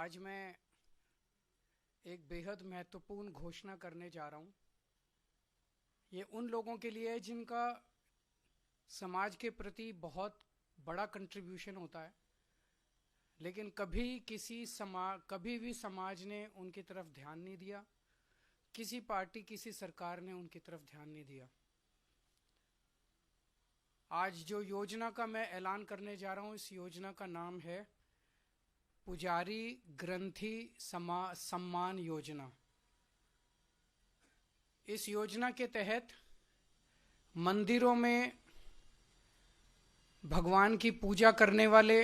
आज मैं एक बेहद महत्वपूर्ण घोषणा करने जा रहा हूँ। ये उन लोगों के लिए है जिनका समाज के प्रति बहुत बड़ा कंट्रीब्यूशन होता है, लेकिन कभी भी समाज ने उनकी तरफ ध्यान नहीं दिया, किसी पार्टी किसी सरकार ने उनकी तरफ ध्यान नहीं दिया। आज जो योजना का मैं ऐलान करने जा रहा हूँ, इस योजना का नाम है पुजारी ग्रंथी सम्मान योजना। इस योजना के तहत मंदिरों में भगवान की पूजा करने वाले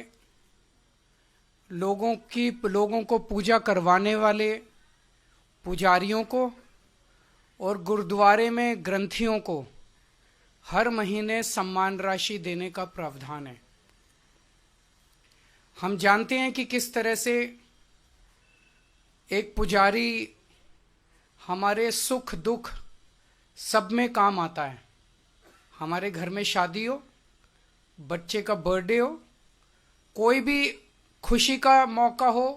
लोगों को पूजा करवाने वाले पुजारियों को और गुरुद्वारे में ग्रंथियों को हर महीने सम्मान राशि देने का प्रावधान है। हम जानते हैं कि किस तरह से एक पुजारी हमारे सुख दुख सब में काम आता है। हमारे घर में शादी हो, बच्चे का बर्थडे हो, कोई भी खुशी का मौका हो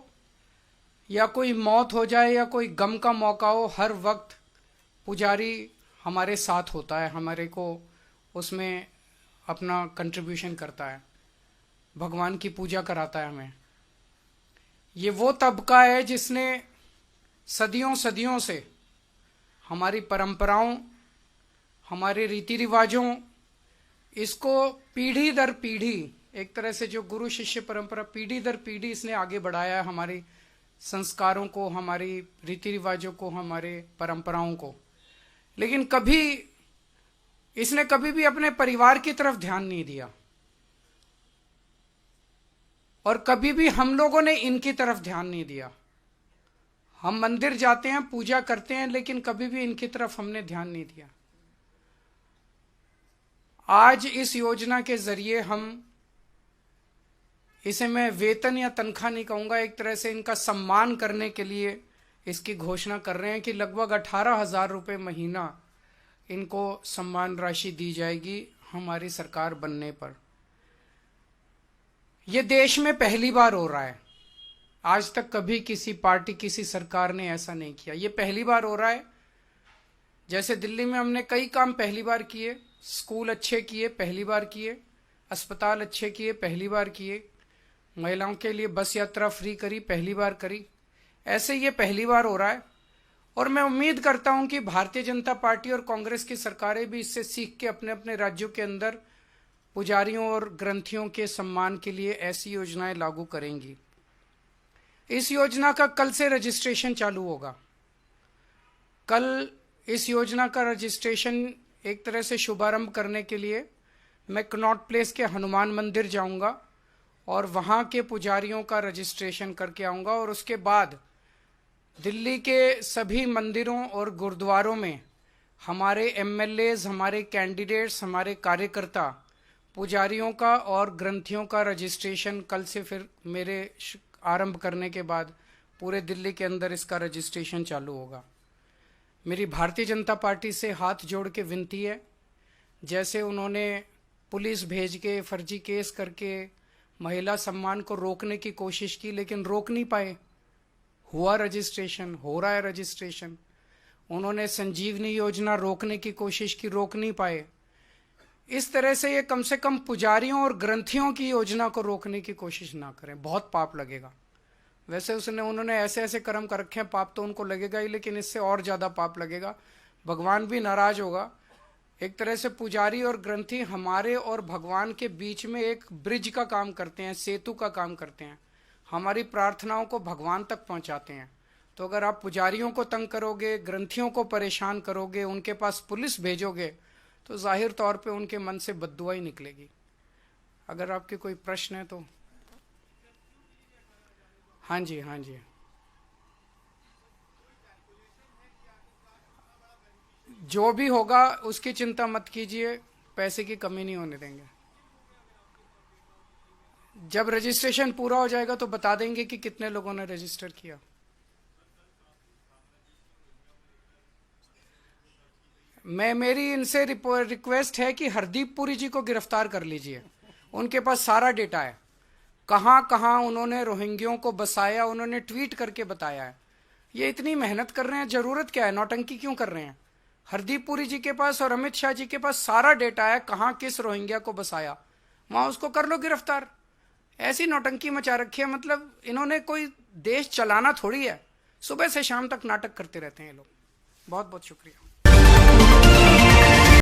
या कोई मौत हो जाए या कोई गम का मौका हो, हर वक्त पुजारी हमारे साथ होता है, हमारे को उसमें अपना कंट्रीब्यूशन करता है, भगवान की पूजा कराता है हमें। ये वो तबका है जिसने सदियों सदियों से हमारी परंपराओं, हमारे रीति रिवाजों, इसको पीढ़ी दर पीढ़ी, एक तरह से जो गुरु शिष्य परंपरा पीढ़ी दर पीढ़ी इसने आगे बढ़ाया है, हमारी संस्कारों को, हमारी रीति रिवाजों को, हमारे परंपराओं को। लेकिन इसने कभी भी अपने परिवार की तरफ ध्यान नहीं दिया और कभी भी हम लोगों ने इनकी तरफ ध्यान नहीं दिया। हम मंदिर जाते हैं, पूजा करते हैं, लेकिन कभी भी इनकी तरफ हमने ध्यान नहीं दिया। आज इस योजना के जरिए हम इसे मैं वेतन या तनख्वाह नहीं कहूंगा, एक तरह से इनका सम्मान करने के लिए इसकी घोषणा कर रहे हैं कि लगभग 18,000 रुपये महीना इनको सम्मान राशि दी जाएगी हमारी सरकार बनने पर। यह देश में पहली बार हो रहा है। आज तक कभी किसी पार्टी, किसी सरकार ने ऐसा नहीं किया। यह पहली बार हो रहा है। जैसे दिल्ली में हमने कई काम पहली बार किए, स्कूल अच्छे किए, पहली बार किए, अस्पताल अच्छे किए, पहली बार किए, महिलाओं के लिए बस यात्रा फ्री करी, पहली बार करी। ऐसे ये पहली बार हो रहा है और मैं उम्मीद करता हूं कि भारतीय जनता पार्टी और कांग्रेस की सरकारें भी इससे सीख के अपने अपने राज्यों के अंदर पुजारियों और ग्रंथियों के सम्मान के लिए ऐसी योजनाएं लागू करेंगी। इस योजना का कल से रजिस्ट्रेशन चालू होगा। कल इस योजना का रजिस्ट्रेशन एक तरह से शुभारंभ करने के लिए मैं कनॉट प्लेस के हनुमान मंदिर जाऊंगा और वहां के पुजारियों का रजिस्ट्रेशन करके आऊंगा और उसके बाद दिल्ली के सभी मंदिरों और गुरुद्वारों में हमारे एमएलएज, हमारे कैंडिडेट्स, हमारे कार्यकर्ता पुजारियों का और ग्रंथियों का रजिस्ट्रेशन कल से फिर मेरे आरंभ करने के बाद पूरे दिल्ली के अंदर इसका रजिस्ट्रेशन चालू होगा। मेरी भारतीय जनता पार्टी से हाथ जोड़ के विनती है, जैसे उन्होंने पुलिस भेज के फर्जी केस करके महिला सम्मान को रोकने की कोशिश की लेकिन रोक नहीं पाए, हुआ रजिस्ट्रेशन, हो रहा है रजिस्ट्रेशन। उन्होंने संजीवनी योजना रोकने की कोशिश की, रोक नहीं पाए। इस तरह से ये कम से कम पुजारियों और ग्रंथियों की योजना को रोकने की कोशिश ना करें, बहुत पाप लगेगा। वैसे उन्होंने ऐसे ऐसे कर्म कर रखे हैं, पाप तो उनको लगेगा ही, लेकिन इससे और ज्यादा पाप लगेगा, भगवान भी नाराज होगा। एक तरह से पुजारी और ग्रंथी हमारे और भगवान के बीच में एक ब्रिज का काम करते हैं, सेतु का काम करते हैं, हमारी प्रार्थनाओं को भगवान तक पहुंचाते हैं। तो अगर आप पुजारियों को तंग करोगे, ग्रंथियों को परेशान करोगे, उनके पास पुलिस भेजोगे, तो जाहिर तौर पे उनके मन से बद्दुआ ही निकलेगी। अगर आपके कोई प्रश्न है तो। हाँ जी, हाँ जी। जो भी होगा उसकी चिंता मत कीजिए, पैसे की कमी नहीं होने देंगे। जब रजिस्ट्रेशन पूरा हो जाएगा तो बता देंगे कि कितने लोगों ने रजिस्टर किया। मेरी इनसे रिक्वेस्ट है कि हरदीप पुरी जी को गिरफ्तार कर लीजिए, उनके पास सारा डेटा है। कहाँ कहाँ उन्होंने रोहिंग्यों को बसाया, उन्होंने ट्वीट करके बताया है। ये इतनी मेहनत कर रहे हैं, जरूरत क्या है, नौटंकी क्यों कर रहे हैं? हरदीप पुरी जी के पास और अमित शाह जी के पास सारा डेटा है, कहाँ किस रोहिंग्या को बसाया, वहां उसको कर लो गिरफ्तार। ऐसी नौटंकी मचा रखी है, मतलब इन्होंने कोई देश चलाना थोड़ी है, सुबह से शाम तक नाटक करते रहते हैं ये लोग। बहुत बहुत शुक्रिया।